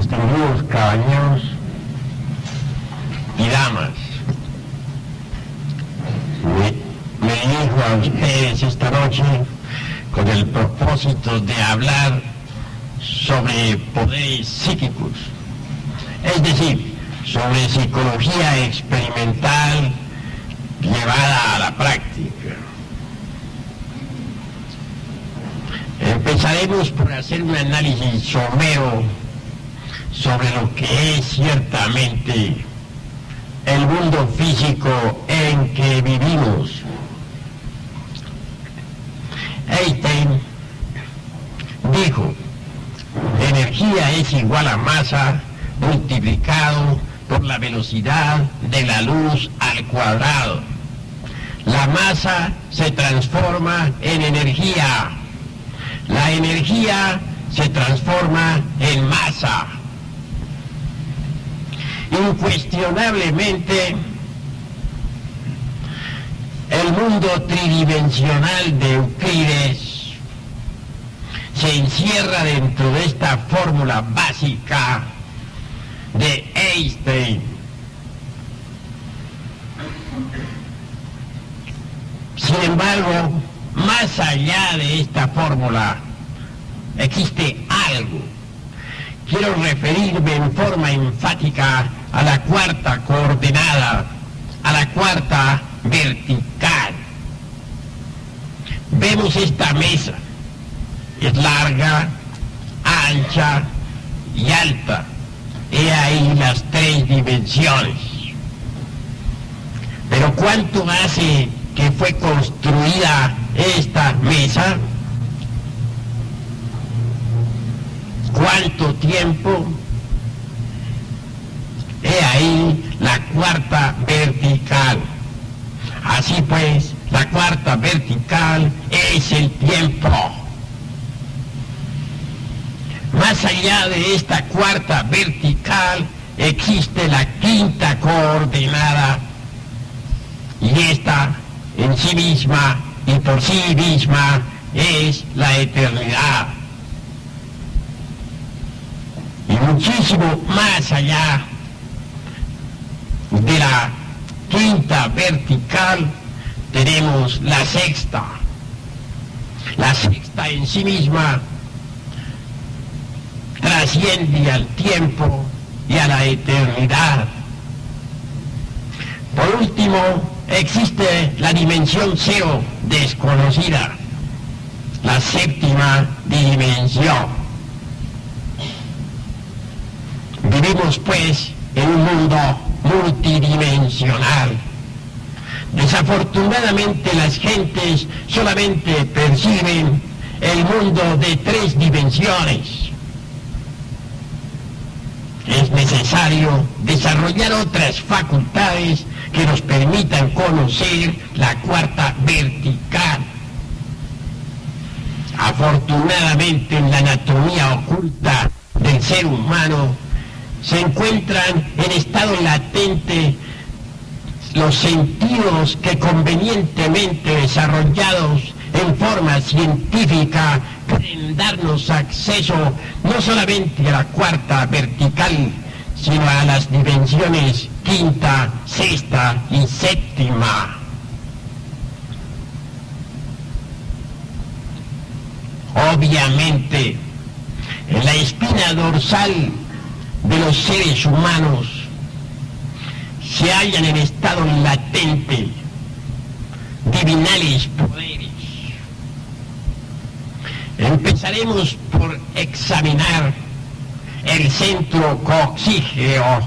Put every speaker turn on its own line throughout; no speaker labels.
distinguidos caballeros y damas, me dirijo a ustedes esta noche con el propósito de hablar sobre poderes psíquicos, es decir, sobre psicología experimental llevada a la práctica. Empezaremos por hacer un análisis somero sobre lo que es ciertamente el mundo físico en que vivimos. Einstein dijo: energía es igual a masa multiplicado por la velocidad de la luz al cuadrado. La masa se transforma en energía. La energía se transforma en masa. Incuestionablemente, el mundo tridimensional de Euclides se encierra dentro de esta fórmula básica de Einstein. Sin embargo, más allá de esta fórmula existe algo. Quiero referirme en forma enfática a la cuarta coordenada, a la cuarta vertical. Vemos esta mesa, es larga, ancha y alta. He ahí las tres dimensiones. Pero ¿cuánto hace que fue construida esta mesa? ¿Cuánto tiempo? He ahí la cuarta vertical. Así pues, la cuarta vertical es el tiempo. Más allá de esta cuarta vertical existe la quinta coordenada, y esta en sí misma y por sí misma es la eternidad. Y muchísimo más allá de la quinta vertical tenemos la sexta. La sexta en sí misma trasciende al tiempo y a la eternidad. Por último, existe la dimensión cero desconocida, la séptima dimensión. Vivimos pues en un mundo multidimensional. Desafortunadamente las gentes solamente perciben el mundo de tres dimensiones. Es necesario desarrollar otras facultades que nos permitan conocer la cuarta vertical. Afortunadamente, en la anatomía oculta del ser humano se encuentran en estado latente los sentidos que, convenientemente desarrollados en forma científica, pueden darnos acceso no solamente a la cuarta vertical, sino a las dimensiones quinta, sexta y séptima. Obviamente, en la espina dorsal de los seres humanos se hallan en estado latente divinales poderes. Empezaremos por examinar el centro coxígeo.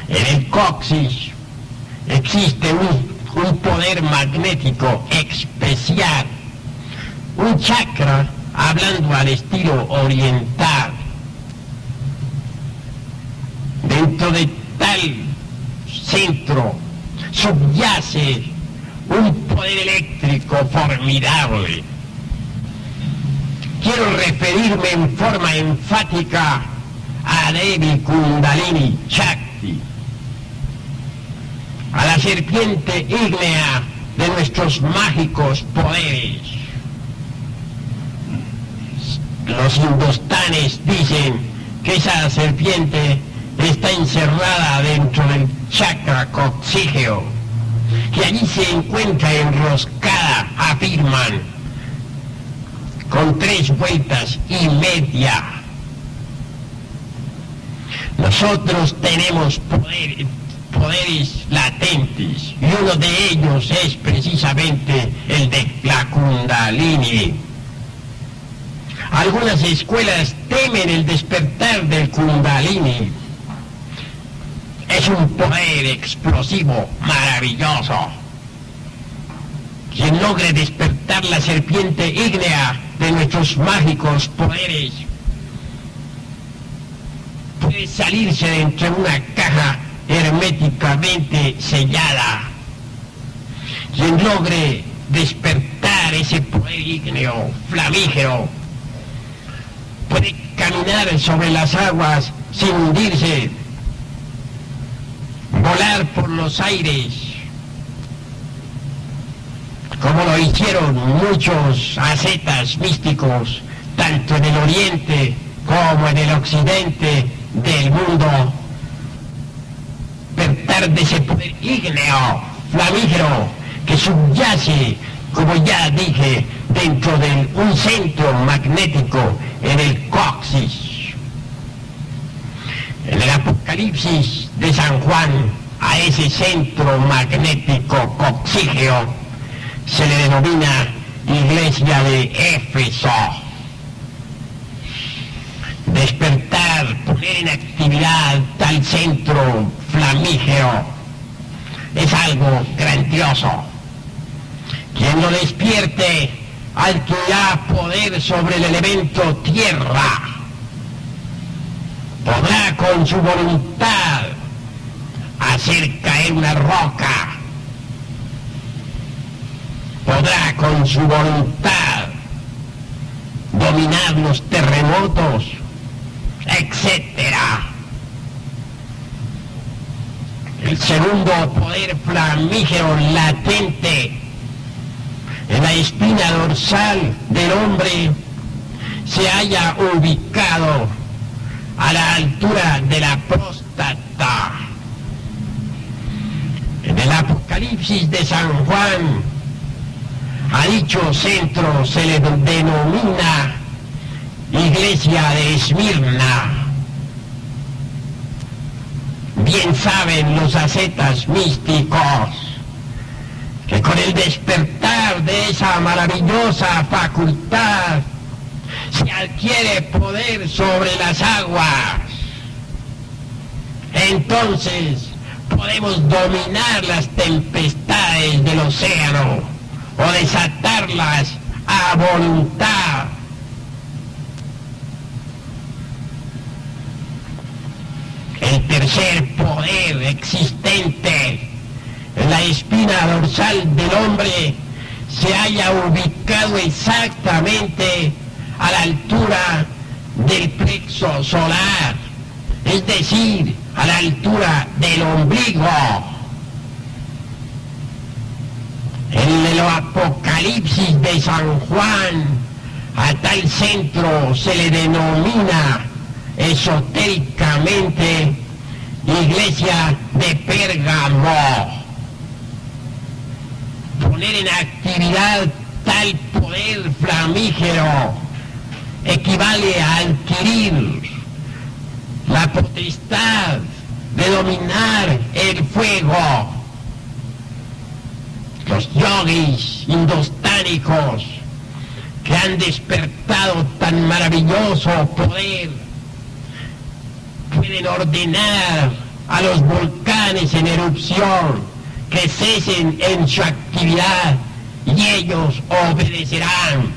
En el coxis existe un poder magnético especial, un chakra, hablando al estilo oriental. Dentro de tal centro subyace un poder eléctrico formidable. Quiero referirme en forma enfática a Devi Kundalini Shakti, a la serpiente ígnea de nuestros mágicos poderes. Los hindustanes dicen que esa serpiente está encerrada dentro del chakra coccígeo, que allí se encuentra enroscada, afirman, con 3 vueltas y media. Nosotros tenemos poderes latentes, y uno de ellos es precisamente el de la Kundalini. Algunas escuelas temen el despertar del Kundalini. Es un poder explosivo, maravilloso. Quien logre despertar la serpiente ígnea de nuestros mágicos poderes puede salirse de entre una caja herméticamente sellada. Quien logre despertar ese poder ígneo, flamígero, puede caminar sobre las aguas sin hundirse, volar por los aires, como lo hicieron muchos ascetas místicos, tanto en el oriente como en el occidente del mundo. Despertar de ese poder ígneo, flamígero, que subyace, como ya dije, dentro de un centro magnético en el coxis. En el Apocalipsis de San Juan, a ese centro magnético coccígeo se le denomina Iglesia de Éfeso. Despertar, poner en actividad tal centro flamígero es algo grandioso. Quien lo despierte adquirirá poder sobre el elemento tierra. Podrá con su voluntad hacer caer una roca. Podrá con su voluntad dominar los terremotos, etcétera. El segundo poder flamígero latente en la espina dorsal del hombre se halla ubicado a la altura de la próstata. En el Apocalipsis de San Juan, a dicho centro se le denomina Iglesia de Esmirna. Bien saben los ascetas místicos que con el despertar de esa maravillosa facultad se adquiere poder sobre las aguas. Entonces podemos dominar las tempestades del océano o desatarlas a voluntad. El tercer poder existente en la espina dorsal del hombre se halla ubicado exactamente a la altura del plexo solar, es decir, a la altura del ombligo. En el Apocalipsis de San Juan, a tal centro se le denomina esotéricamente Iglesia de Pérgamo. Poner en actividad tal poder flamígero equivale a adquirir la potestad de dominar el fuego. Los yogis indostánicos que han despertado tan maravilloso poder pueden ordenar a los volcanes en erupción que cesen en su actividad y ellos obedecerán.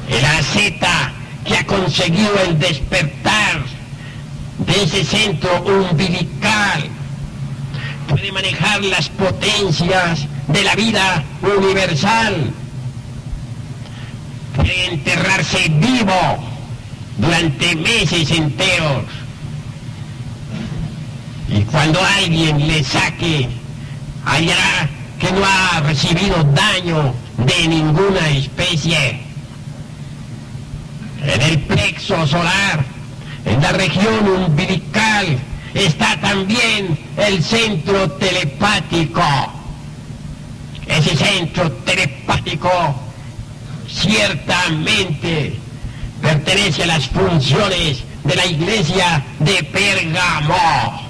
El asceta que ha conseguido el despertar de ese centro umbilical puede manejar las potencias de la vida universal, puede enterrarse vivo durante meses enteros, y cuando alguien le saque, hallará que no ha recibido daño de ninguna especie. En el plexo solar, en la región umbilical, está también el centro telepático. Ese centro telepático ciertamente pertenece a las funciones de la iglesia de Pérgamo.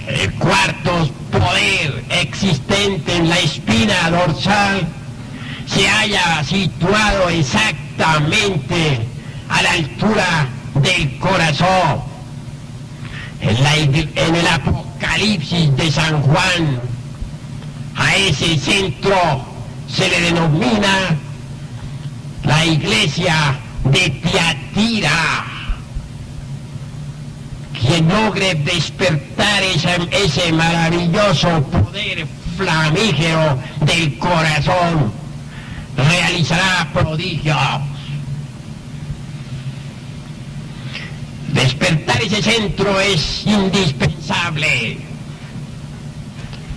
El cuarto poder existente en la espina dorsal se halla situado exactamente a la altura del corazón. En el Apocalipsis de San Juan, a ese centro se le denomina la iglesia de Tiatira. Quien logre despertar ese maravilloso poder flamígero del corazón realizará prodigios. Despertar ese centro es indispensable,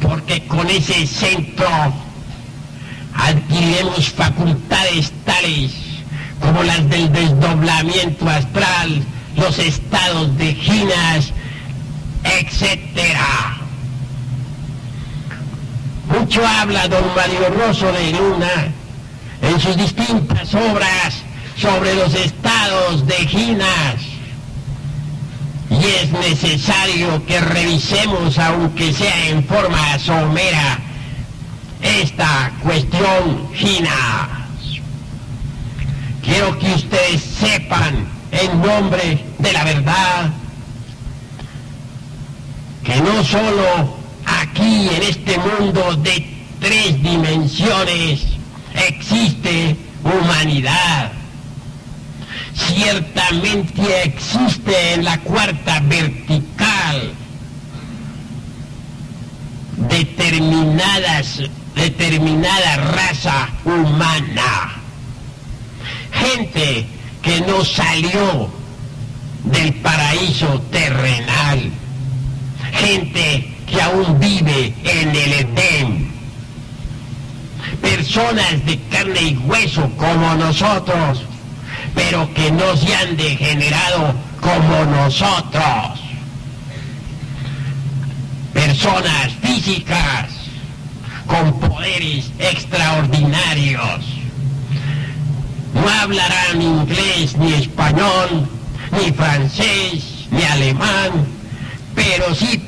porque con ese centro adquiriremos facultades tales como las del desdoblamiento astral, los estados de ginas, etc. Mucho habla don Mario Rosso de Luna en sus distintas obras sobre los estados de ginas, y es necesario que revisemos, aunque sea en forma somera, esta cuestión ginas. Quiero que ustedes sepan, en nombre de la verdad, que no solo aquí en este mundo de 3 dimensiones existe humanidad. Ciertamente existe en la cuarta vertical determinada raza humana, gente que no salió del paraíso terrenal, gente que aún vive en el Edén, personas de carne y hueso como nosotros, pero que no se han degenerado como nosotros, personas físicas con poderes extraordinarios. No hablarán inglés, ni español, ni francés, ni alemán, pero sí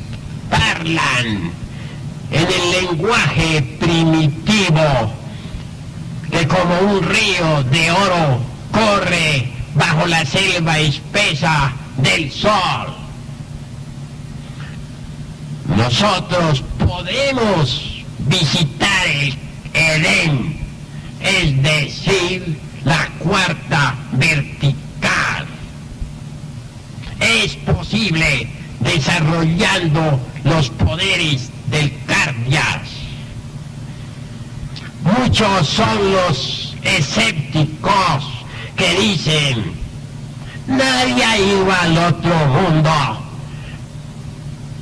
hablan en el lenguaje primitivo que como un río de oro corre bajo la selva espesa del sol. Nosotros podemos visitar el Edén, es decir, la cuarta vertical. Es posible desarrollando los poderes del Cardias. Muchos son los escépticos que dicen: nadie ha ido al otro mundo,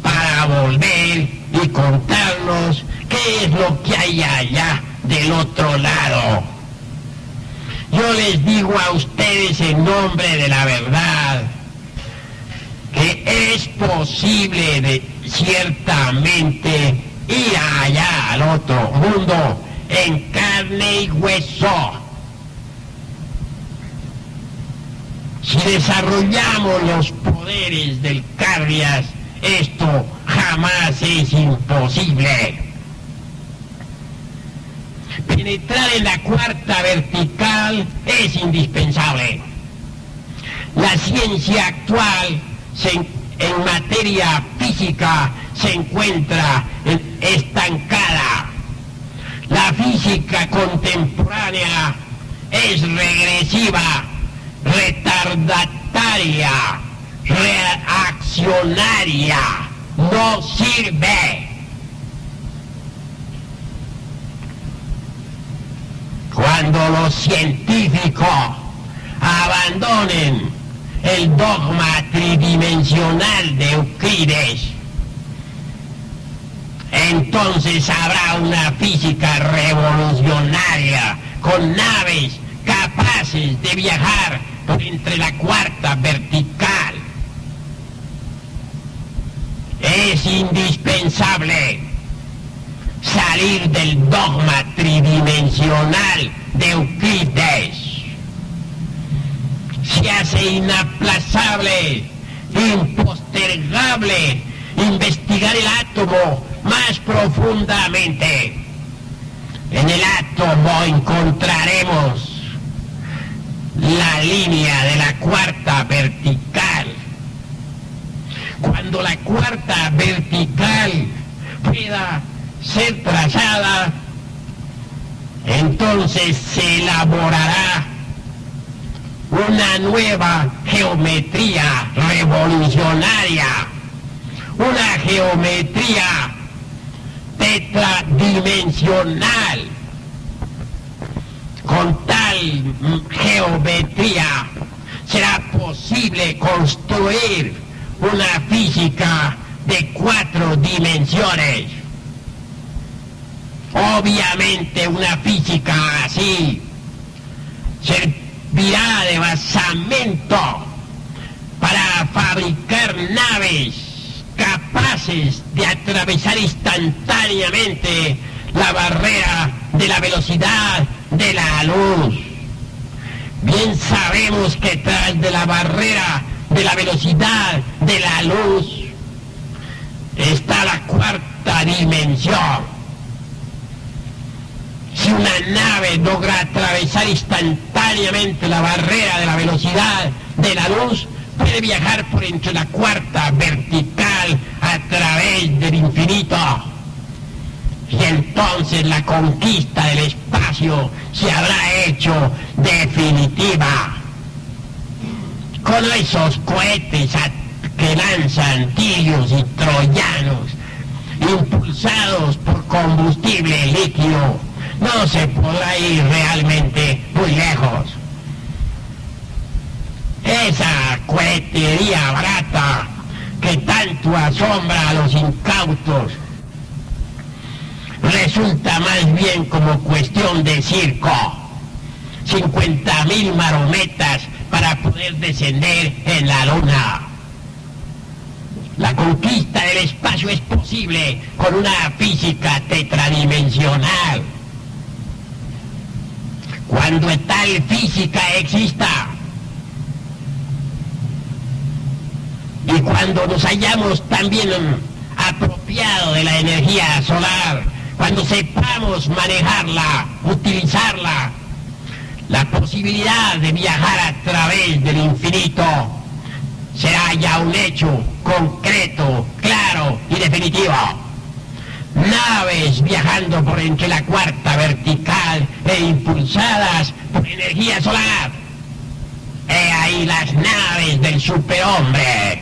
para volver y contarnos qué es lo que hay allá del otro lado. Yo les digo a ustedes en nombre de la verdad que es posible ciertamente ir allá al otro mundo en carne y hueso. Si desarrollamos los poderes del Cardias, esto jamás es imposible. Penetrar en la cuarta vertical es indispensable. La ciencia actual en materia física se encuentra estancada. La física contemporánea es regresiva, retardataria, reaccionaria, no sirve. Cuando los científicos abandonen el dogma tridimensional de Euclides, entonces habrá una física revolucionaria con naves capaces capaces de viajar por entre la cuarta vertical. Es indispensable salir del dogma tridimensional de Euclides. Se hace inaplazable, impostergable, investigar el átomo más profundamente. En el átomo encontraremos la línea de la cuarta vertical. Cuando la cuarta vertical pueda ser trazada, entonces se elaborará una nueva geometría revolucionaria, una geometría tetradimensional. Con tal geometría será posible construir una física de 4 dimensiones. Obviamente una física así servirá de basamento para fabricar naves capaces de atravesar instantáneamente la barrera de la velocidad de la luz. Bien sabemos que tras de la barrera de la velocidad de la luz está la cuarta dimensión. Si una nave logra atravesar instantáneamente la barrera de la velocidad de la luz, puede viajar por entre la cuarta vertical a través del infinito. Y entonces la conquista del espacio se habrá hecho definitiva. Con esos cohetes que lanzan tirios y troyanos, impulsados por combustible líquido, no se podrá ir realmente muy lejos. Esa cohetería barata que tanto asombra a los incautos resulta más bien como cuestión de circo. 50.000 marometas para poder descender en la luna. La conquista del espacio es posible con una física tetradimensional. Cuando tal física exista y cuando nos hayamos también apropiado de la energía solar, cuando sepamos manejarla, utilizarla, la posibilidad de viajar a través del infinito será ya un hecho concreto, claro y definitivo. Naves viajando por entre la cuarta vertical e impulsadas por energía solar. He ahí las naves del superhombre.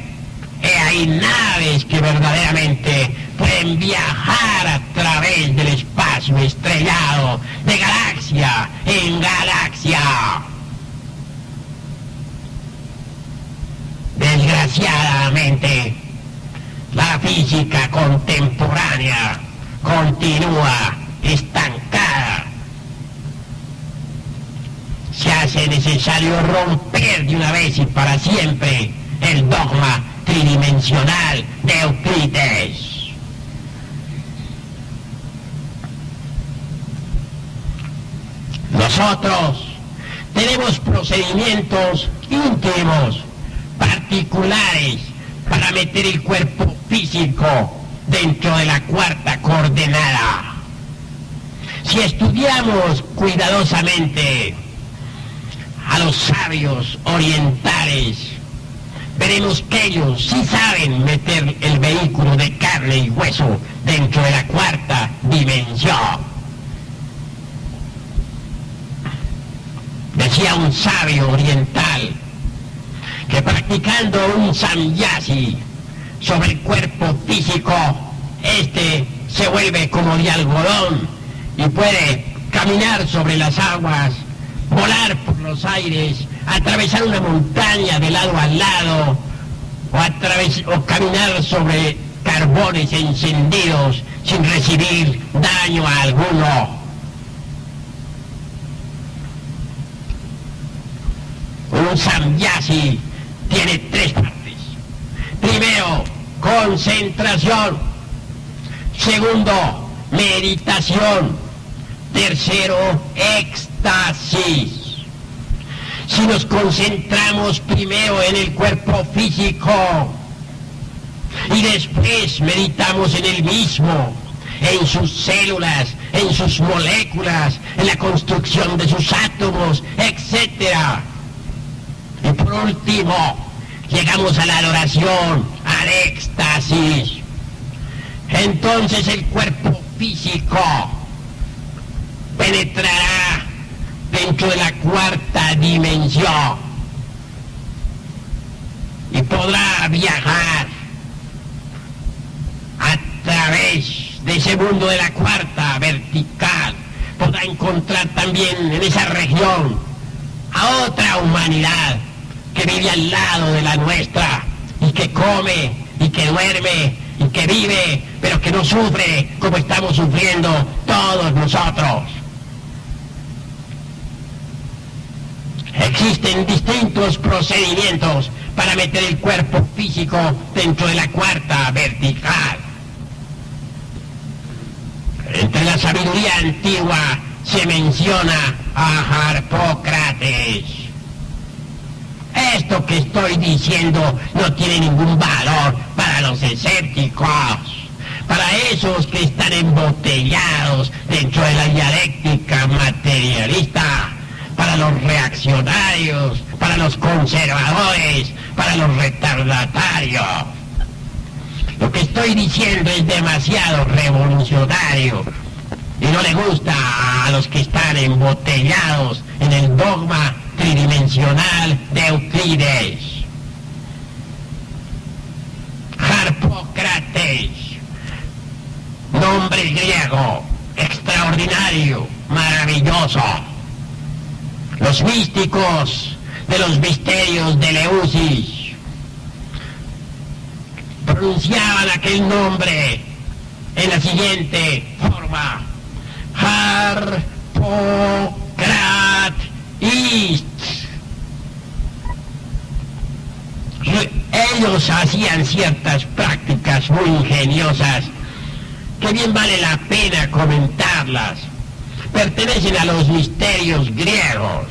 He ahí naves que verdaderamente pueden viajar a través del espacio estrellado, de galaxia en galaxia. Desgraciadamente, la física contemporánea continúa estancada. Se hace necesario romper de una vez y para siempre el dogma tridimensional de Euclides. Nosotros tenemos procedimientos íntimos, particulares, para meter el cuerpo físico dentro de la cuarta coordenada. Si estudiamos cuidadosamente a los sabios orientales, veremos que ellos sí saben meter el vehículo de carne y hueso dentro de la cuarta dimensión. Decía un sabio oriental que practicando un samyasi sobre el cuerpo físico, este se vuelve como de algodón y puede caminar sobre las aguas, volar por los aires, atravesar una montaña de lado a lado, o caminar sobre carbones encendidos sin recibir daño alguno. un samyasi tiene tres partes. Primero, concentración. Segundo, meditación. Tercero, éxtasis. Si nos concentramos primero en el cuerpo físico y después meditamos en el mismo, en sus células, en sus moléculas, en la construcción de sus átomos, etc. Y por último, llegamos a la adoración, al éxtasis. Entonces el cuerpo físico penetrará dentro de la cuarta dimensión y podrá viajar a través de ese mundo de la cuarta vertical. Podrá encontrar también en esa región a otra humanidad que vive al lado de la nuestra y que come y que duerme y que vive, pero que no sufre como estamos sufriendo todos nosotros. Existen distintos procedimientos para meter el cuerpo físico dentro de la cuarta vertical. Entre la sabiduría antigua se menciona a Harpócrates. Esto que estoy diciendo no tiene ningún valor para los escépticos, para esos que están embotellados dentro de la dialéctica materialista, para los reaccionarios, para los conservadores, para los retardatarios. Lo que estoy diciendo es demasiado revolucionario y no le gusta a los que están embotellados en el dogma tridimensional de Euclides. Harpócrates, nombre griego, extraordinario, maravilloso. Los místicos de los misterios de Eleusis pronunciaban aquel nombre en la siguiente forma: Harpócrates. Ellos hacían ciertas prácticas muy ingeniosas que bien vale la pena comentarlas. Pertenecen a los misterios griegos,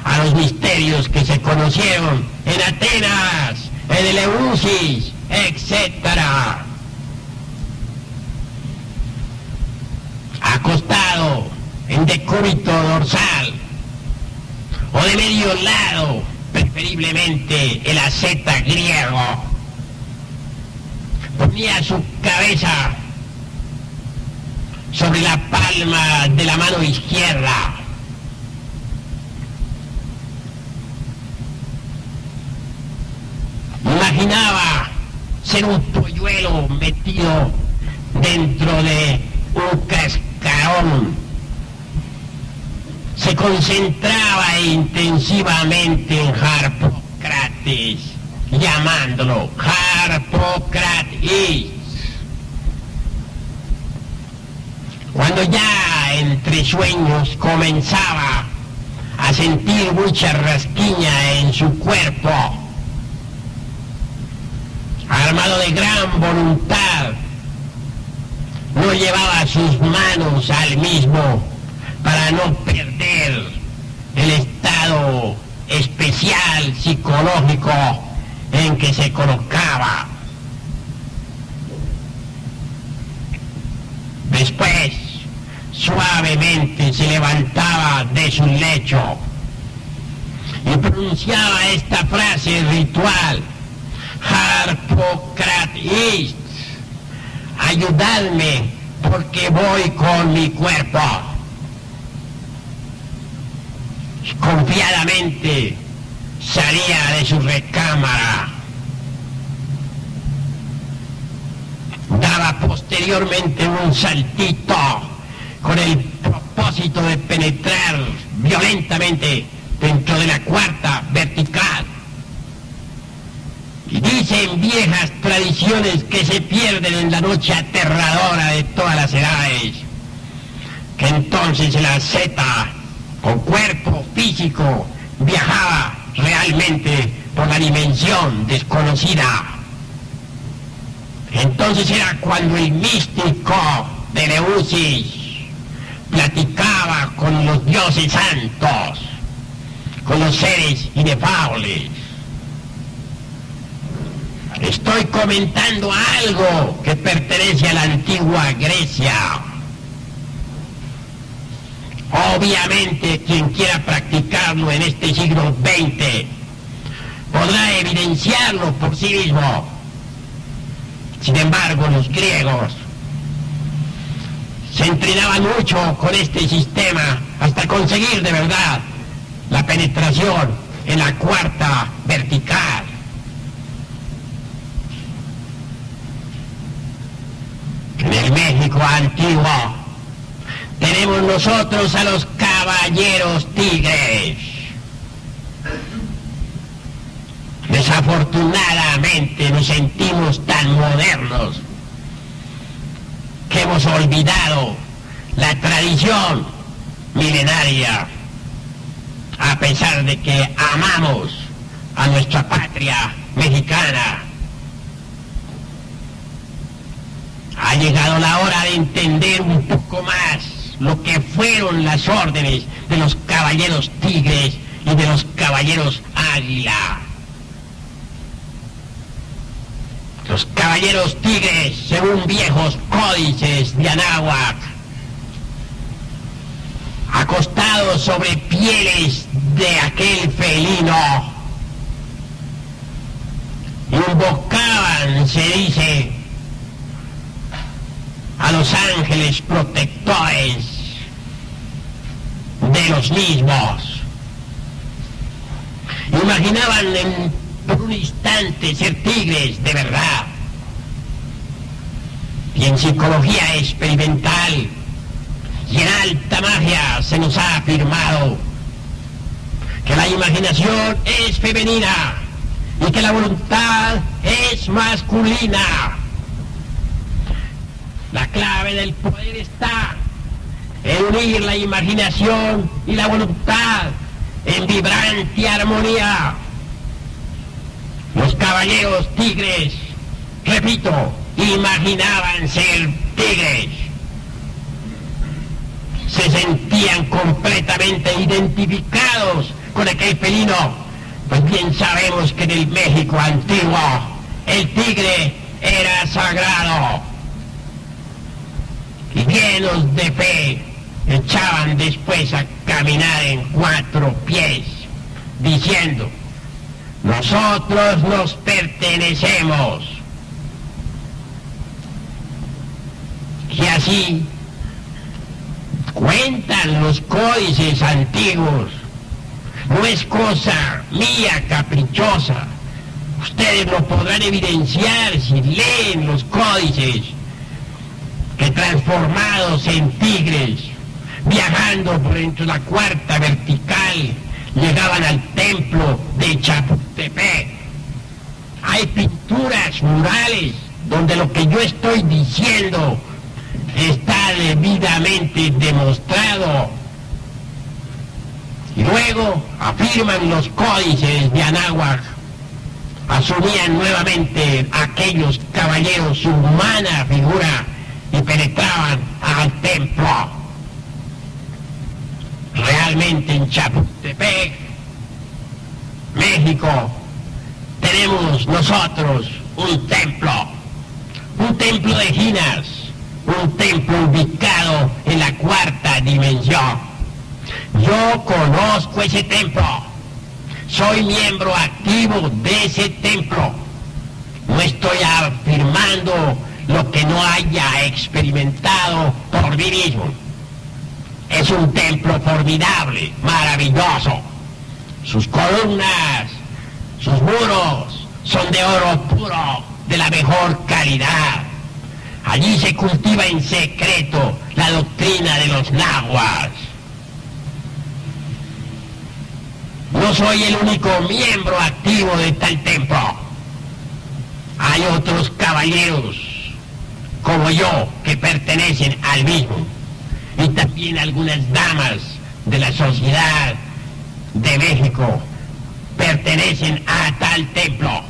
a los misterios que se conocieron en Atenas, en Eleusis, etc. Acostado en decúbito dorsal o de medio lado, preferiblemente el asceta griego, ponía su cabeza sobre la palma de la mano izquierda. Imaginaba ser un polluelo metido dentro de un cascarón. Se concentraba intensivamente en Harpócrates, llamándolo Harpócrates. Cuando ya entre sueños comenzaba a sentir mucha rasquiña en su cuerpo, armado de gran voluntad, no llevaba sus manos al mismo para no perder el estado especial psicológico en que se colocaba. Después, suavemente se levantaba de su lecho y pronunciaba esta frase ritual: Harpócrates, ayudadme porque voy con mi cuerpo. Confiadamente salía de su recámara. Daba posteriormente un saltito con el propósito de penetrar violentamente dentro de la cuarta vertical. Y dicen viejas tradiciones que se pierden en la noche aterradora de todas las edades, que entonces el asceta, con cuerpo físico, viajaba realmente por la dimensión desconocida. Entonces era cuando el místico de Eleusis platicaba con los dioses santos, con los seres inefables. Estoy comentando algo que pertenece a la antigua Grecia. Obviamente, quien quiera practicarlo en este siglo XX podrá evidenciarlo por sí mismo. Sin embargo, los griegos se entrenaban mucho con este sistema hasta conseguir de verdad la penetración en la cuarta vertical. En el México antiguo tenemos nosotros a los caballeros tigres. Desafortunadamente nos sentimos tan modernos que hemos olvidado la tradición milenaria, a pesar de que amamos a nuestra patria mexicana. Ha llegado la hora de entender un poco más lo que fueron las órdenes de los caballeros tigres y de los caballeros águila. Los caballeros tigres, según viejos códices de Anáhuac, acostados sobre pieles de aquel felino, invocaban, se dice, a los ángeles protectores de los mismos. Imaginaban por un instante ser tigres de verdad. Y en psicología experimental y en alta magia se nos ha afirmado que la imaginación es femenina y que la voluntad es masculina. La clave del poder está en unir la imaginación y la voluntad en vibrante armonía. Los caballeros tigres, repito, imaginaban ser tigres. Se sentían completamente identificados con aquel felino, pues bien sabemos que en el México antiguo el tigre era sagrado. Y llenos de fe, echaban después a caminar en 4 pies, diciendo: nosotros nos pertenecemos. Y así cuentan los códices antiguos. No es cosa mía caprichosa. Ustedes lo podrán evidenciar si leen los códices, que transformados en tigres, viajando por entre la cuarta vertical, llegaban al templo de Chapultepec. Hay pinturas murales donde lo que yo estoy diciendo está debidamente demostrado. Y luego afirman los códices de Anáhuac, asumían nuevamente aquellos caballeros su humana figura y penetraban al templo. Realmente en Chapultepec, México, tenemos nosotros un templo de Ginas, un templo ubicado en la cuarta dimensión. Yo conozco ese templo, soy miembro activo de ese templo. No estoy afirmando lo que no haya experimentado por mí mismo. Es un templo formidable, maravilloso. Sus columnas, sus muros son de oro puro, de la mejor calidad. Allí se cultiva en secreto la doctrina de los náhuatl. No soy el único miembro activo de tal templo. Hay otros caballeros como yo que pertenecen al mismo, y también algunas damas de la sociedad de México pertenecen a tal templo.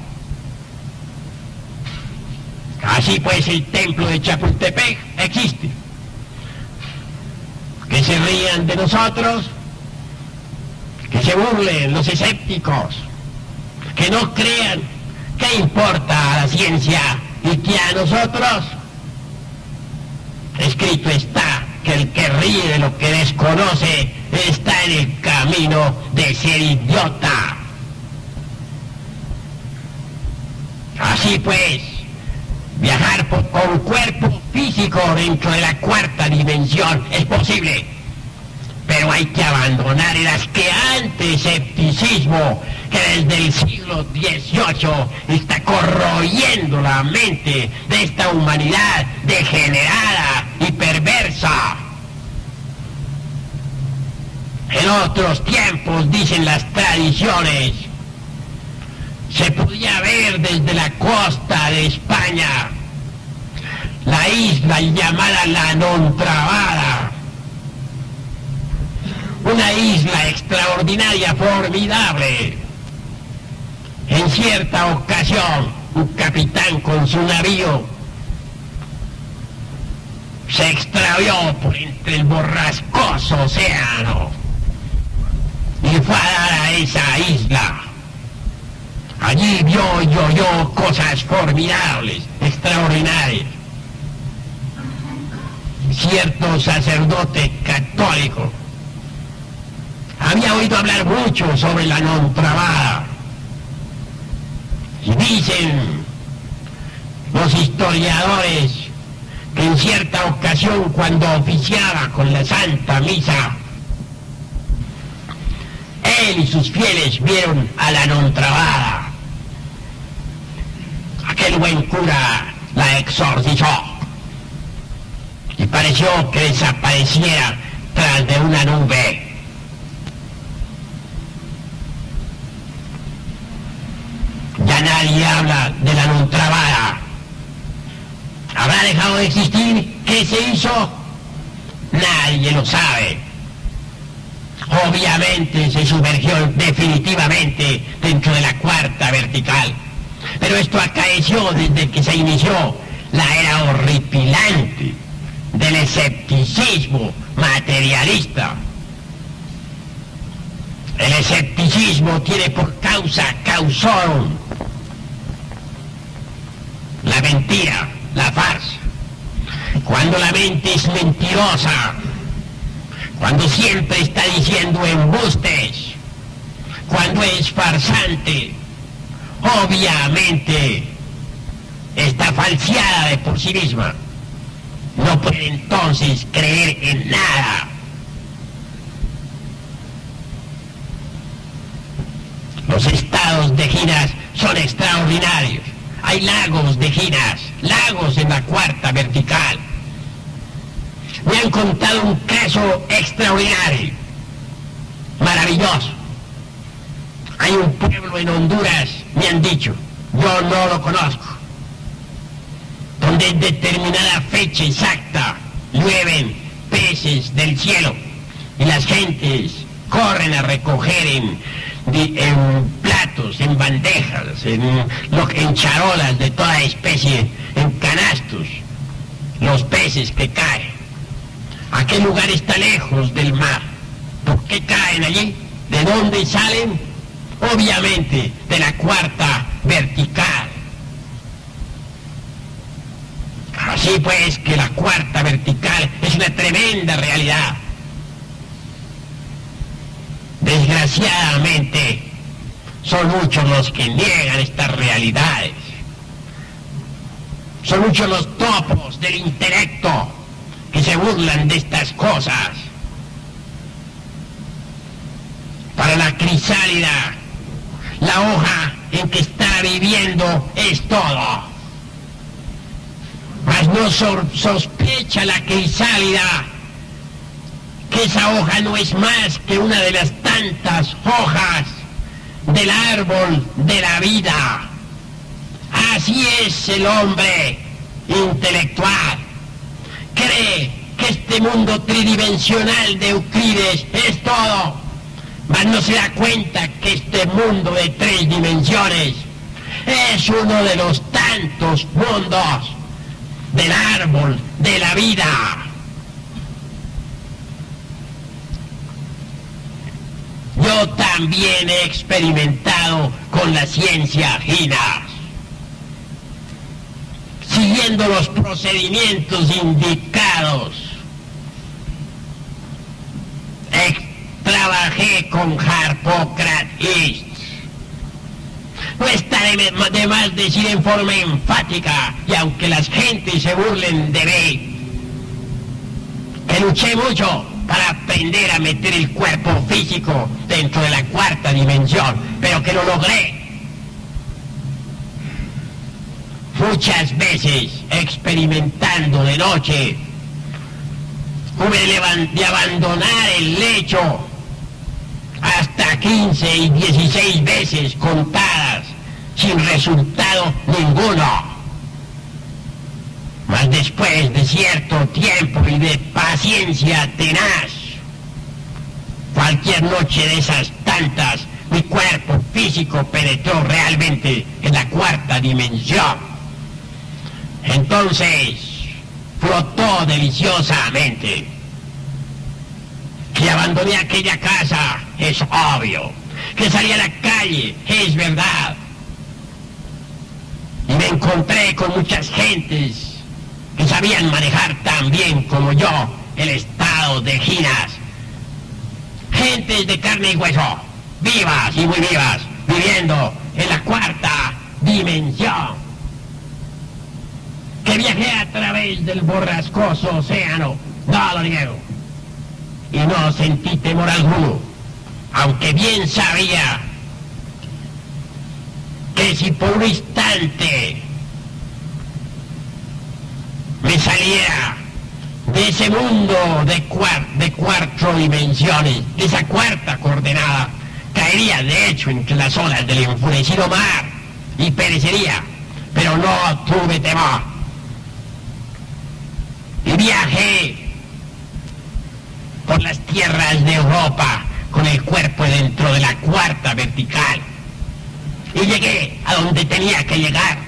Así pues, el templo de Chapultepec existe. Que se rían de nosotros, que se burlen los escépticos, que no crean. ¿Qué importa a la ciencia y que a nosotros? Escrito está que el que ríe de lo que desconoce está en el camino de ser idiota. Así pues, viajar con cuerpo físico dentro de la cuarta dimensión es posible, pero hay que abandonar el asqueante escepticismo que desde el siglo XVIII está corroyendo la mente de esta humanidad degenerada y perversa. En otros tiempos, dicen las tradiciones, se podía ver desde la costa de España la isla llamada La Nontrabada, una isla extraordinaria, formidable. En cierta ocasión, un capitán con su navío se extravió por entre el borrascoso océano y fue a dar a esa isla. Allí vio y oyó cosas formidables, extraordinarias. Cierto sacerdote católico había oído hablar mucho sobre la Nontrabada. Y dicen los historiadores que en cierta ocasión, cuando oficiaba con la Santa Misa, él y sus fieles vieron a la Nontrabada. Aquel buen cura la exorcizó y pareció que desapareciera tras de una nube. Ya nadie habla de la Nontrabada. ¿Habrá dejado de existir? ¿Qué se hizo? Nadie lo sabe. Obviamente se sumergió definitivamente dentro de la cuarta vertical. Pero esto acaeció desde que se inició la era horripilante del escepticismo materialista. El escepticismo tiene por causa causorum la mentira, la farsa. Cuando la mente es mentirosa, cuando siempre está diciendo embustes, cuando es farsante, obviamente está falseada de por sí misma. No puede entonces creer en nada. Los estados de ginas son extraordinarios. Hay lagos de ginas, lagos en la cuarta vertical. Me han contado un caso extraordinario, maravilloso. Hay un pueblo en Honduras, me han dicho, yo no lo conozco, donde en determinada fecha exacta llueven peces del cielo y las gentes corren a recoger en platos, en bandejas, en charolas de toda especie, en canastos, los peces que caen. Aquel lugar está lejos del mar. ¿Por qué caen allí? ¿De dónde salen? Obviamente de la cuarta vertical. Así pues que la cuarta vertical es una tremenda realidad. Desgraciadamente, son muchos los que niegan estas realidades. Son muchos los topos del intelecto que se burlan de estas cosas. Para la crisálida, la hoja en que está viviendo es todo. Mas no sospecha la crisálida que esa hoja no es más que una de las tantas hojas del árbol de la vida. Así es el hombre intelectual. Cree que este mundo tridimensional de Euclides es todo, mas no se da cuenta que este mundo de 3 dimensiones es uno de los tantos mundos del árbol de la vida. Yo también he experimentado con la ciencia Ginas, siguiendo los procedimientos indicados. Trabajé con Harpócrates. No está de más decir en forma enfática, y aunque las gentes se burlen de mí, que luché mucho para aprender a meter el cuerpo físico dentro de la 4ª dimensión, pero que lo logré. Muchas veces, experimentando de noche, hube de abandonar el lecho hasta 15 y 16 veces contadas, sin resultado ninguno. Mas después de cierto tiempo y de paciencia tenaz, cualquier noche de esas tantas, mi cuerpo físico penetró realmente en la 4ª dimensión. Entonces, flotó deliciosamente. Que abandoné aquella casa, es obvio. Que salí a la calle, es verdad. Y me encontré con muchas gentes que sabían manejar tan bien como yo el estado de Ginas. Gentes de carne y hueso, vivas y muy vivas, viviendo en la 4ª dimensión. Que viajé a través del borrascoso océano, no lo niego, y no sentí temor alguno, aunque bien sabía que si por un instante me saliera de ese mundo de 4 dimensiones, de esa 4ª coordenada, caería de hecho entre las olas del enfurecido mar y perecería, pero no tuve temor. Y viajé por las tierras de Europa con el cuerpo dentro de la 4ª vertical. Y llegué a donde tenía que llegar,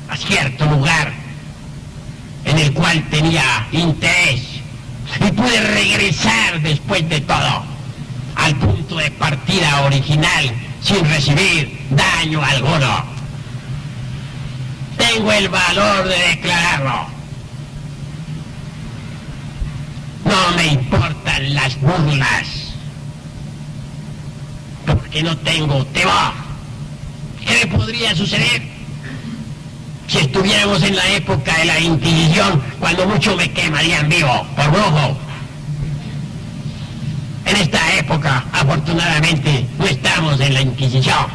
a cierto lugar en el cual tenía interés. Y pude regresar después de todo al punto de partida original sin recibir daño alguno. Tengo el valor de declararlo. No me importan las burlas, porque no tengo temor. ¿Qué me podría suceder? Si estuviéramos en la época de la Inquisición, cuando mucho me quemarían vivo por brujo. En esta época, afortunadamente, no estamos en la Inquisición.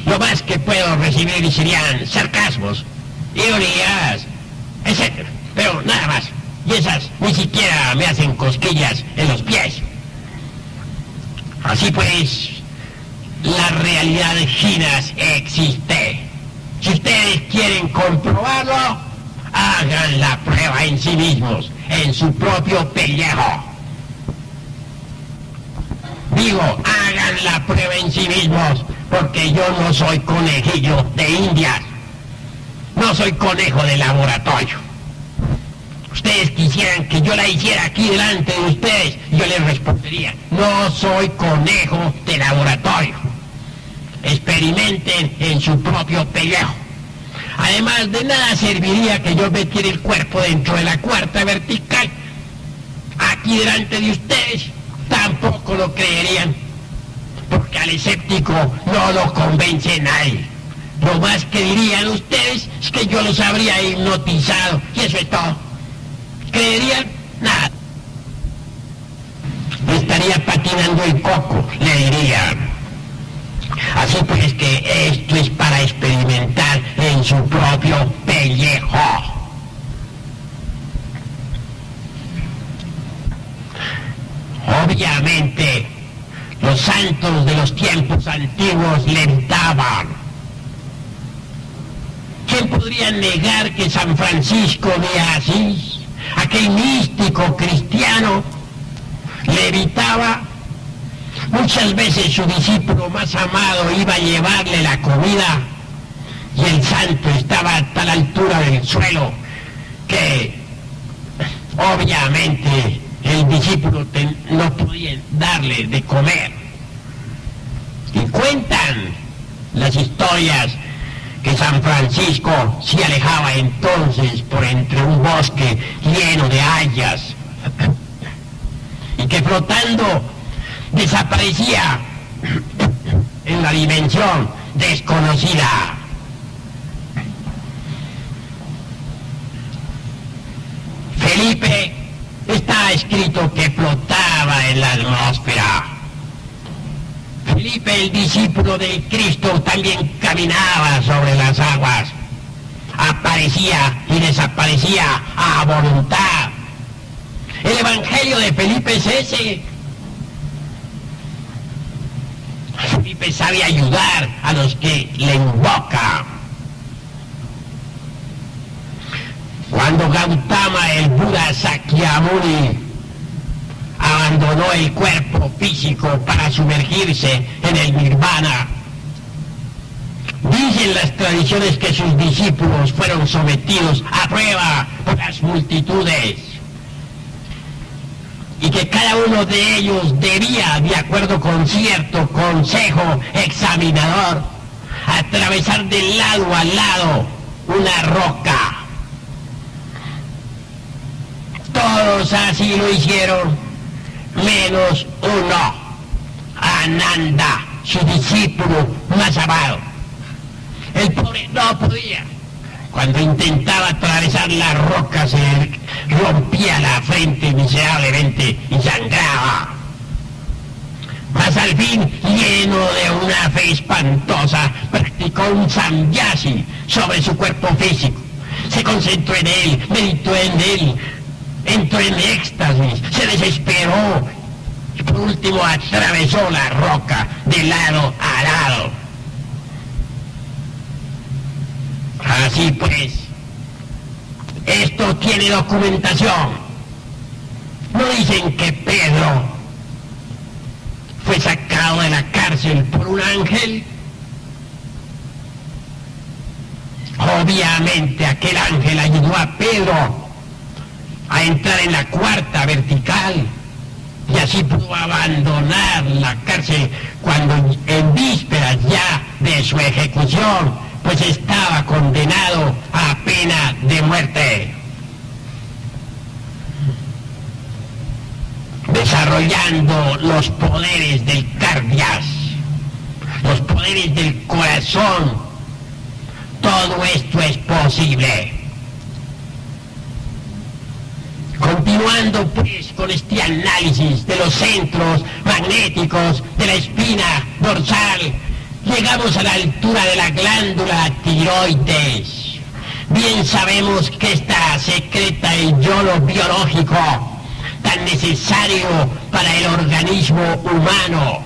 Lo más que puedo recibir serían sarcasmos, ironías, etc. Pero nada más. Y esas ni siquiera me hacen cosquillas en los pies. Así pues, la realidad de Ginas existe. Si ustedes quieren comprobarlo, hagan la prueba en sí mismos, en su propio pellejo. Digo, hagan la prueba en sí mismos, porque yo no soy conejillo de Indias. No soy conejo de laboratorio. Ustedes quisieran que yo la hiciera aquí delante de ustedes, y yo les respondería, no soy conejo de laboratorio. Experimenten en su propio pellejo. Además, de nada serviría que yo metiera el cuerpo dentro de la 4ª vertical. Aquí delante de ustedes tampoco lo creerían, porque al escéptico no lo convence nadie. Lo más que dirían ustedes es que yo los habría hipnotizado, y eso es todo. ¿Creerían? Nada. Estaría patinando el coco, le dirían. Así pues que esto es para experimentar en su propio pellejo. Obviamente, los santos de los tiempos antiguos levitaban. ¿Quién podría negar que San Francisco de Asís, aquel místico cristiano, levitaba Muchas veces su discípulo más amado iba a llevarle la comida y el santo estaba a tal altura del suelo que obviamente el discípulo no podía darle de comer. Y cuentan las historias que San Francisco se alejaba entonces por entre un bosque lleno de hayas y que flotando desaparecía en la dimensión desconocida. Felipe está escrito que flotaba en la atmósfera. Felipe, el discípulo de Cristo, también caminaba sobre las aguas. Aparecía y desaparecía a voluntad. El evangelio de Felipe es ese. Felipe sabe ayudar a los que le invocan. Cuando Gautama, el Buda Sakyamuni, abandonó el cuerpo físico para sumergirse en el nirvana, dicen las tradiciones que sus discípulos fueron sometidos a prueba por las multitudes y que cada uno de ellos debía, de acuerdo con cierto consejo examinador, atravesar de lado a lado una roca. Todos así lo hicieron, menos uno, Ananda, su discípulo más amado. El pobre no podía. Cuando intentaba atravesar la roca se rompía la frente miserablemente y sangraba. Mas al fin, lleno de una fe espantosa, practicó un samyasi sobre su cuerpo físico. Se concentró en él, meditó en él, entró en éxtasis, se desesperó y por último atravesó la roca de lado a lado. Así pues, esto tiene documentación. No dicen que Pedro fue sacado de la cárcel por un ángel. Obviamente aquel ángel ayudó a Pedro a entrar en la cuarta vertical y así pudo abandonar la cárcel cuando en vísperas ya de su ejecución pues estaba condenado a pena de muerte. Desarrollando los poderes del cardias, los poderes del corazón, todo esto es posible. Continuando pues con este análisis de los centros magnéticos de la espina dorsal, llegamos a la altura de la glándula tiroides. Bien sabemos que esta secreta el yodo biológico tan necesario para el organismo humano.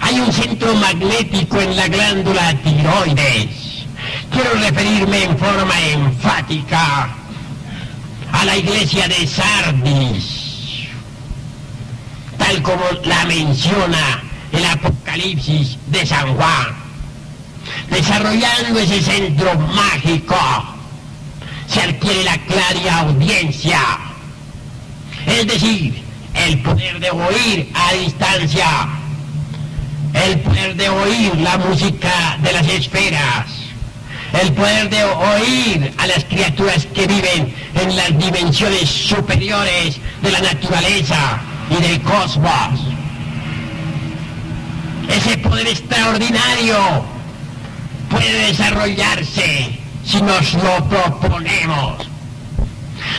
Hay un centro magnético en la glándula tiroides. Quiero referirme en forma enfática a la iglesia de Sardis, tal como la menciona el Apocalipsis de San Juan. Desarrollando ese centro mágico se adquiere la clariaudiencia, es decir, el poder de oír a distancia, el poder de oír la música de las esferas, el poder de oír a las criaturas que viven en las dimensiones superiores de la naturaleza y del cosmos. Ese poder extraordinario puede desarrollarse si nos lo proponemos.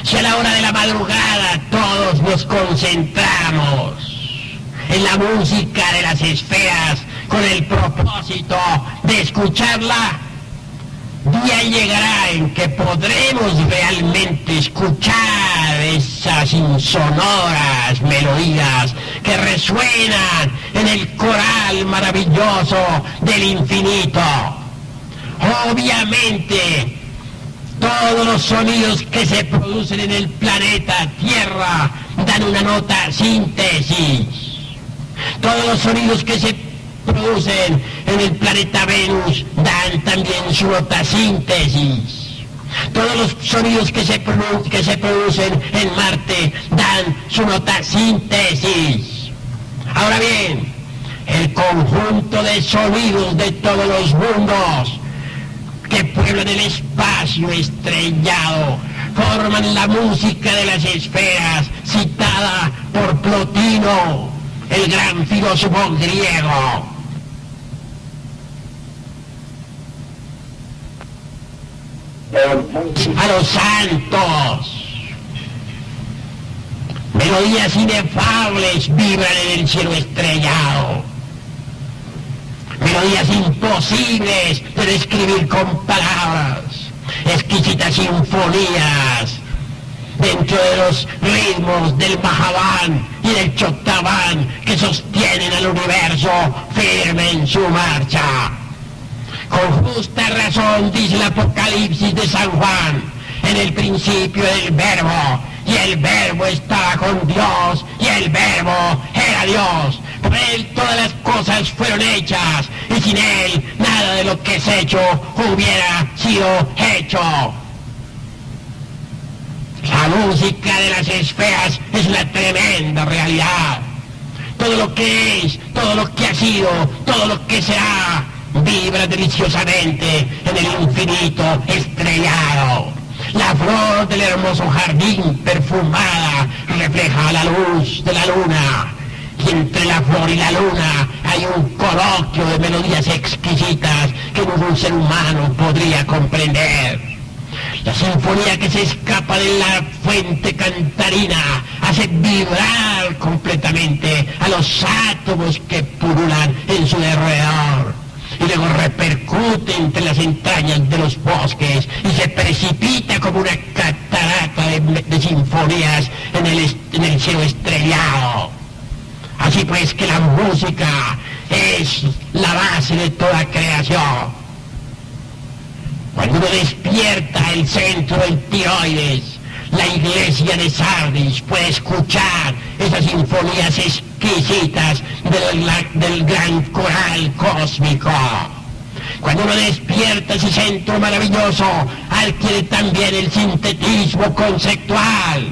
Si a la hora de la madrugada todos nos concentramos en la música de las esferas con el propósito de escucharla, día llegará en que podremos realmente escuchar esas insonoras melodías que resuenan en el coral maravilloso del infinito. Obviamente, todos los sonidos que se producen en el planeta Tierra dan una nota síntesis. Todos los sonidos que se producen en el planeta Venus dan también su nota síntesis. Todos los sonidos que se producen en Marte dan su nota síntesis. Ahora bien, el conjunto de sonidos de todos los mundos que pueblan el espacio estrellado forman la música de las esferas citada por Plotino, el gran filósofo griego. A los santos. Melodías inefables vibran en el cielo estrellado. Melodías imposibles de describir con palabras. Exquisitas sinfonías dentro de los ritmos del Mahaván y del Choctaván que sostienen al universo firme en su marcha. Con justa razón dice el Apocalipsis de San Juan: en el principio el Verbo, y el Verbo estaba con Dios, y el Verbo era Dios. Por él todas las cosas fueron hechas, y sin él nada de lo que es hecho hubiera sido hecho. La música de las esferas es una tremenda realidad. Todo lo que es, todo lo que ha sido, todo lo que será, vibra deliciosamente en el infinito estrellado. La flor del hermoso jardín perfumada refleja la luz de la luna. Y entre la flor y la luna hay un coloquio de melodías exquisitas que ningún ser humano podría comprender. La sinfonía que se escapa de la fuente cantarina hace vibrar completamente a los átomos que pululan en su alrededor. Y luego repercute entre las entrañas de los bosques y se precipita como una catarata de sinfonías en el cielo estrellado. Así pues que la música es la base de toda creación. Cuando uno despierta el centro del tiroides, la iglesia de Sardis puede escuchar esas sinfonías exquisitas del gran coral cósmico. Cuando uno despierta ese centro maravilloso, adquiere también el sintetismo conceptual.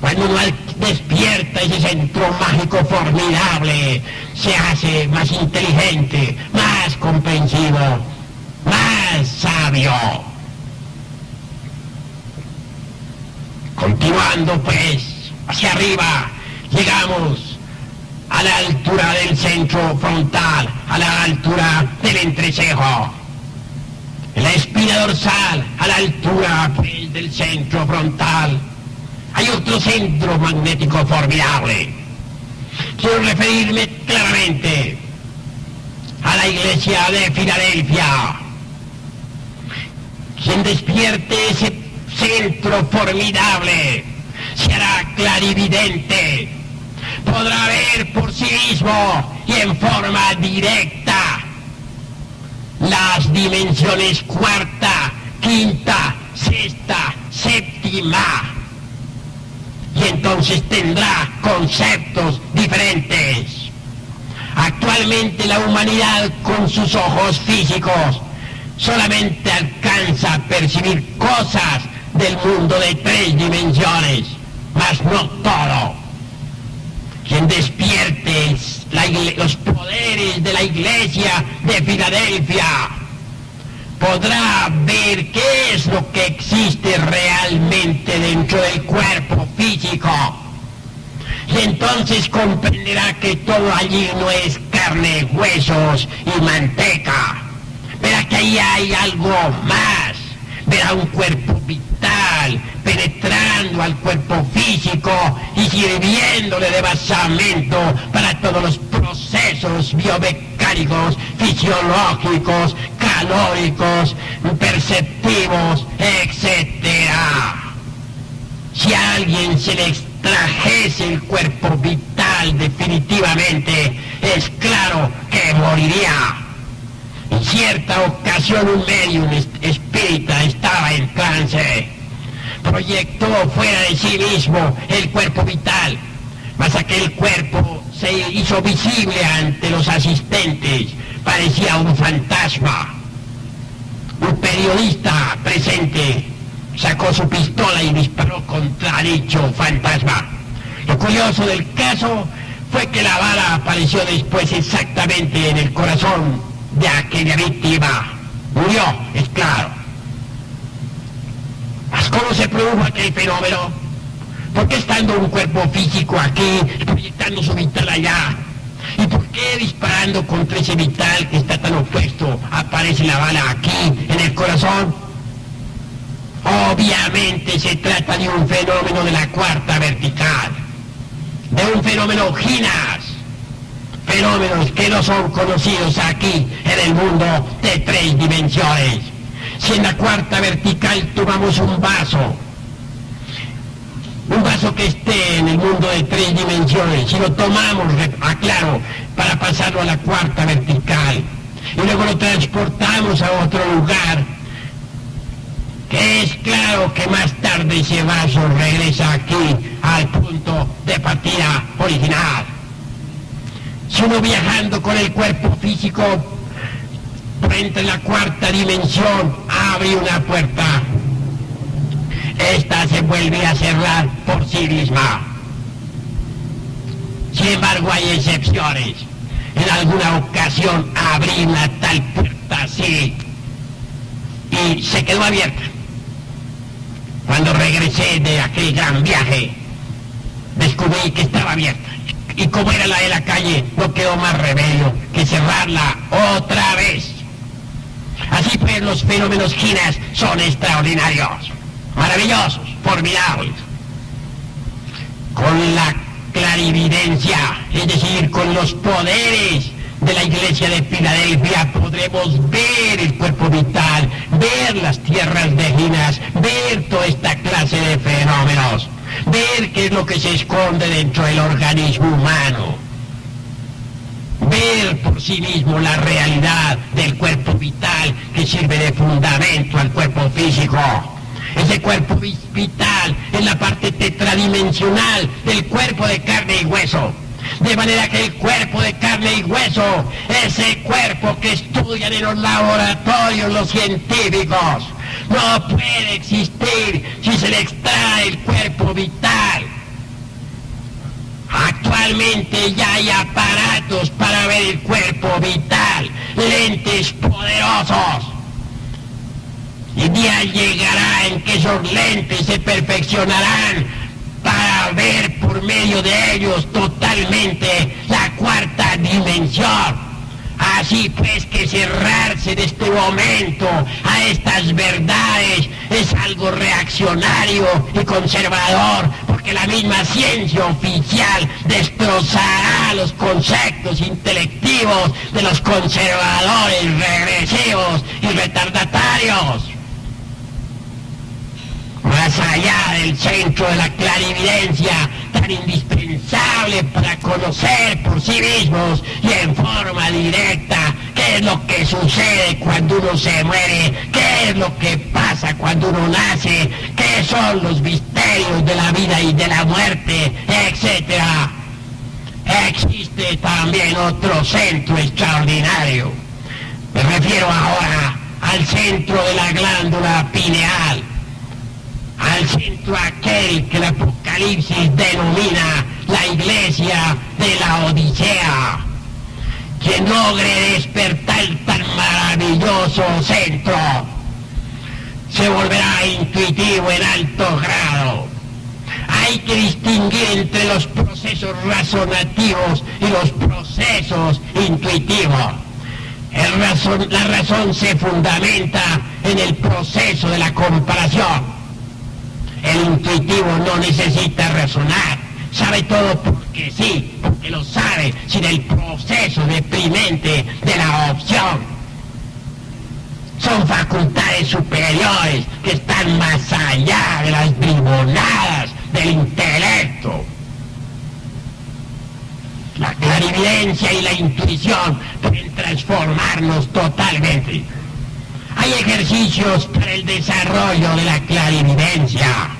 Cuando uno despierta ese centro mágico formidable, se hace más inteligente, más comprensivo, más sabio. Continuando pues hacia arriba, llegamos a la altura del centro frontal, a la altura del entrecejo. En la espina dorsal, a la altura pues, del centro frontal, hay otro centro magnético formidable. Quiero referirme claramente a la iglesia de Filadelfia. Quien despierte ese centro formidable se hará clarividente, podrá ver por sí mismo y en forma directa las dimensiones cuarta, quinta, sexta, séptima, y entonces tendrá conceptos diferentes. Actualmente la humanidad con sus ojos físicos solamente alcanza a percibir cosas del mundo de 3 dimensiones, mas no todo. Quien despierte los poderes de la iglesia de Filadelfia podrá ver qué es lo que existe realmente dentro del cuerpo físico. Y entonces comprenderá que todo allí no es carne, huesos y manteca. Verá que ahí hay algo más. Verá un cuerpo vital penetrando al cuerpo físico y sirviéndole de basamento para todos los procesos biomecánicos, fisiológicos, calóricos, perceptivos, etc. Si a alguien se le extrajese el cuerpo vital definitivamente, es claro que moriría. En cierta ocasión un medium espírita estaba en trance. Proyectó fuera de sí mismo el cuerpo vital, mas aquel cuerpo se se hizo visible ante los asistentes. Parecía un fantasma. Un periodista presente sacó su pistola y disparó contra dicho fantasma. Lo curioso del caso fue que la bala apareció después exactamente en el corazón de aquella víctima. Murió, es claro. ¿Mas cómo se produjo aquel fenómeno? ¿Por qué estando un cuerpo físico aquí, proyectando su vital allá? ¿Y por qué disparando contra ese vital que está tan opuesto aparece la bala aquí, en el corazón? Obviamente se trata de un fenómeno de la cuarta vertical, de un fenómeno Ginas, fenómenos que no son conocidos aquí en el mundo de 3 dimensiones. Si en la cuarta vertical tomamos un vaso que esté en el mundo de 3 dimensiones, si lo tomamos, aclaro, para pasarlo a la cuarta vertical, y luego lo transportamos a otro lugar, que es claro que más tarde ese vaso regresa aquí al punto de partida original. Si uno viajando con el cuerpo físico entra en la cuarta dimensión, abre una puerta, esta se vuelve a cerrar por sí misma. Sin embargo, hay excepciones. En alguna ocasión abrí una tal puerta así y se quedó abierta. Cuando regresé de aquel gran viaje, descubrí que estaba abierta. Y como era la de la calle, no quedó más remedio que cerrarla otra vez. Así pues, los fenómenos Ginas son extraordinarios, maravillosos, formidables. Con la clarividencia, es decir, con los poderes de la iglesia de Filadelfia, podremos ver el cuerpo vital, ver las tierras de Ginas, ver toda esta clase de fenómenos, ver qué es lo que se esconde dentro del organismo humano, ver por sí mismo la realidad del cuerpo vital que sirve de fundamento al cuerpo físico. Ese cuerpo vital es la parte tetradimensional del cuerpo de carne y hueso. De manera que el cuerpo de carne y hueso, ese cuerpo que estudian en los laboratorios los científicos, no puede existir si se le extrae el cuerpo vital. Actualmente ya hay aparatos para ver el cuerpo vital, lentes poderosos. Y el día llegará en que esos lentes se perfeccionarán para ver por medio de ellos totalmente la cuarta dimensión. Así pues que cerrarse de este momento a estas verdades es algo reaccionario y conservador, porque la misma ciencia oficial destrozará los conceptos intelectivos de los conservadores regresivos y retardatarios. Más allá del centro de la clarividencia, tan indispensable para conocer por sí mismos y en forma directa qué es lo que sucede cuando uno se muere, qué es lo que pasa cuando uno nace, qué son los misterios de la vida y de la muerte, etc. Existe también otro centro extraordinario. Me refiero ahora al centro de la glándula pineal, al centro aquel que el Apocalipsis denomina la iglesia de la Odisea. Quien logre despertar tan maravilloso centro se volverá intuitivo en alto grado. Hay que distinguir entre los procesos razonativos y los procesos intuitivos. La razón se fundamenta en el proceso de la comparación. El intuitivo no necesita razonar, sabe todo porque sí, porque lo sabe, sin el proceso deprimente de la opción. Son facultades superiores que están más allá de las bribonadas del intelecto. La clarividencia y la intuición pueden transformarnos totalmente. Hay ejercicios para el desarrollo de la clarividencia.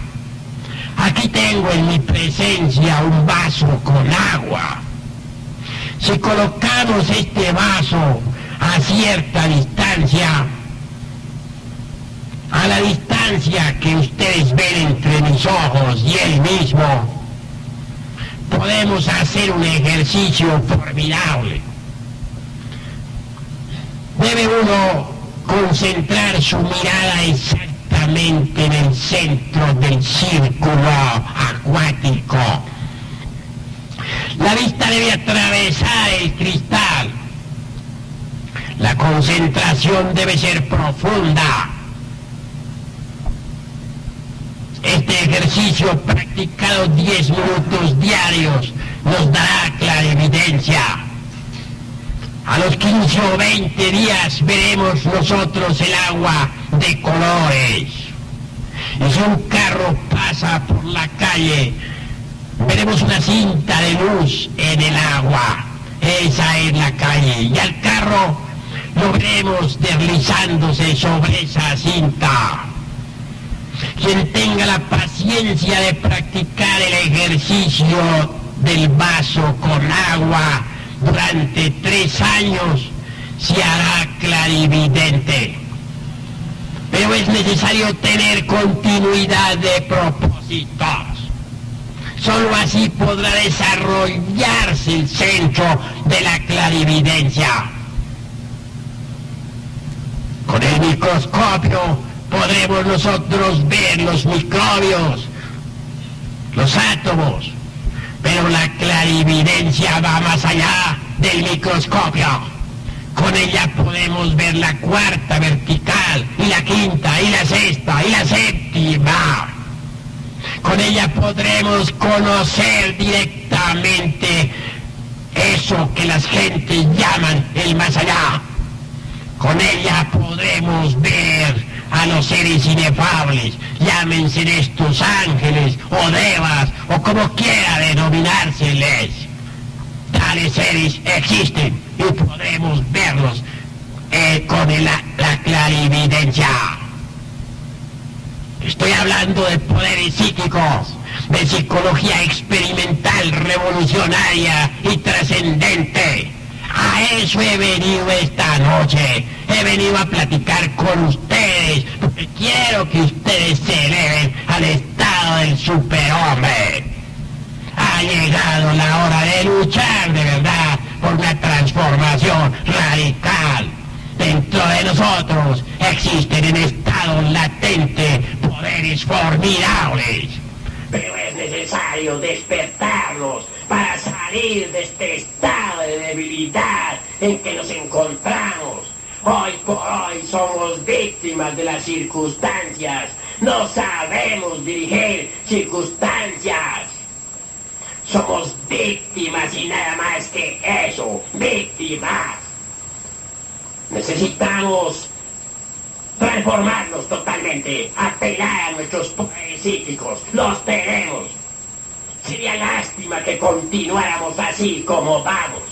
Aquí tengo en mi presencia un vaso con agua. Si colocamos este vaso a cierta distancia, a la distancia que ustedes ven entre mis ojos y él mismo, podemos hacer un ejercicio formidable. Debe uno concentrar su mirada exactamente en el centro del círculo acuático. La vista debe atravesar el cristal. La concentración debe ser profunda. Este ejercicio practicado 10 minutos diarios nos dará clarividencia. A los 15 o 20 días veremos nosotros el agua de colores. Y si un carro pasa por la calle, veremos una cinta de luz en el agua. Esa es la calle. Y al carro lo veremos deslizándose sobre esa cinta. Quien tenga la paciencia de practicar el ejercicio del vaso con agua durante 3 años se hará clarividente. Pero es necesario tener continuidad de propósitos. Solo así podrá desarrollarse el centro de la clarividencia. Con el microscopio podremos nosotros ver los microbios, los átomos, pero la clarividencia va más allá del microscopio. Con ella podemos ver la cuarta vertical, y la quinta, y la sexta, y la séptima. Con ella podremos conocer directamente eso que las gentes llaman el más allá. Con ella podremos ver a los seres inefables, llámense estos ángeles o devas o como quiera denominárseles. Tales seres existen y podremos verlos con la clarividencia. Estoy hablando de poderes psíquicos, de psicología experimental, revolucionaria y trascendente. A eso he venido esta noche. He venido a platicar con ustedes porque quiero que ustedes se eleven al estado del superhombre. Ha llegado la hora de luchar de verdad por una transformación radical. Dentro de nosotros existen en estado latente poderes formidables. Pero es necesario despertarlos para salir de este estado de debilidad en que nos encontramos. Hoy por hoy somos víctimas de las circunstancias. No sabemos dirigir circunstancias. Somos víctimas y nada más que eso, víctimas. Necesitamos transformarnos totalmente, apelar a nuestros poderes psíquicos. Los tenemos. Sería lástima que continuáramos así como vamos.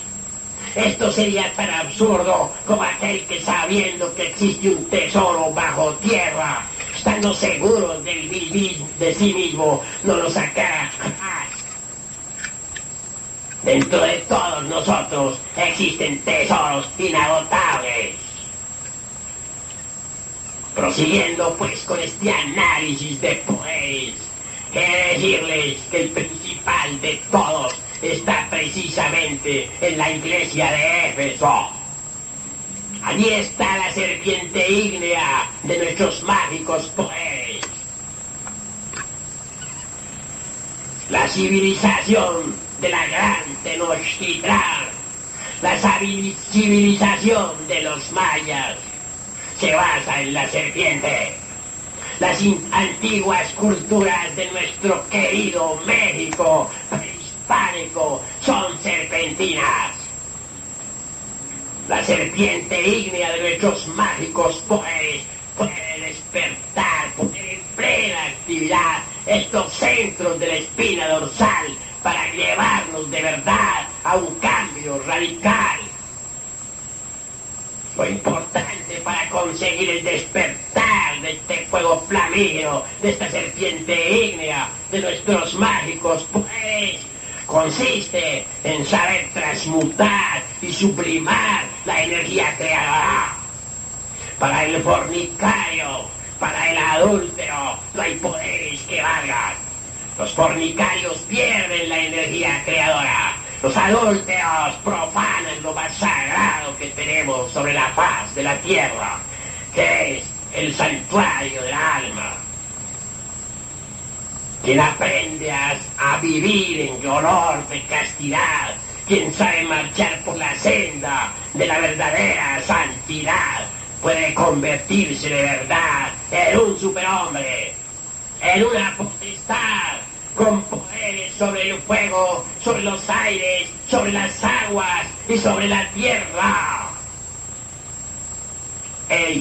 Esto sería tan absurdo como aquel que, sabiendo que existe un tesoro bajo tierra, estando seguros del vivir de sí mismo, no lo sacara jamás. Dentro de todos nosotros existen tesoros inagotables. Prosiguiendo pues con este análisis de poderes, quiero decirles que el principal de todos está precisamente en la iglesia de Éfeso. Allí está la serpiente ígnea de nuestros mágicos poderes. La civilización de la gran Tenochtitlan, la civilización de los mayas, se basa en la serpiente. Las antiguas culturas de nuestro querido México prehispánico son serpentinas. La serpiente ígnea de nuestros mágicos poderes puede despertar, poner en plena actividad estos centros de la espina dorsal para llevarnos de verdad a un cambio radical. Lo importante para conseguir el despertar de este fuego flamígero, de esta serpiente ígnea, de nuestros mágicos poderes, consiste en saber transmutar y sublimar la energía creadora. Para el fornicario, para el adúltero, no hay poderes que valgan. Los fornicarios pierden la energía creadora. Los adúlteros profanan lo más sagrado que tenemos sobre la faz de la tierra, que es el santuario del alma. Quien aprende a vivir en olor de castidad, quien sabe marchar por la senda de la verdadera santidad, puede convertirse de verdad en un superhombre, en una potestad con poderes sobre el fuego, sobre los aires, sobre las aguas y sobre la tierra. El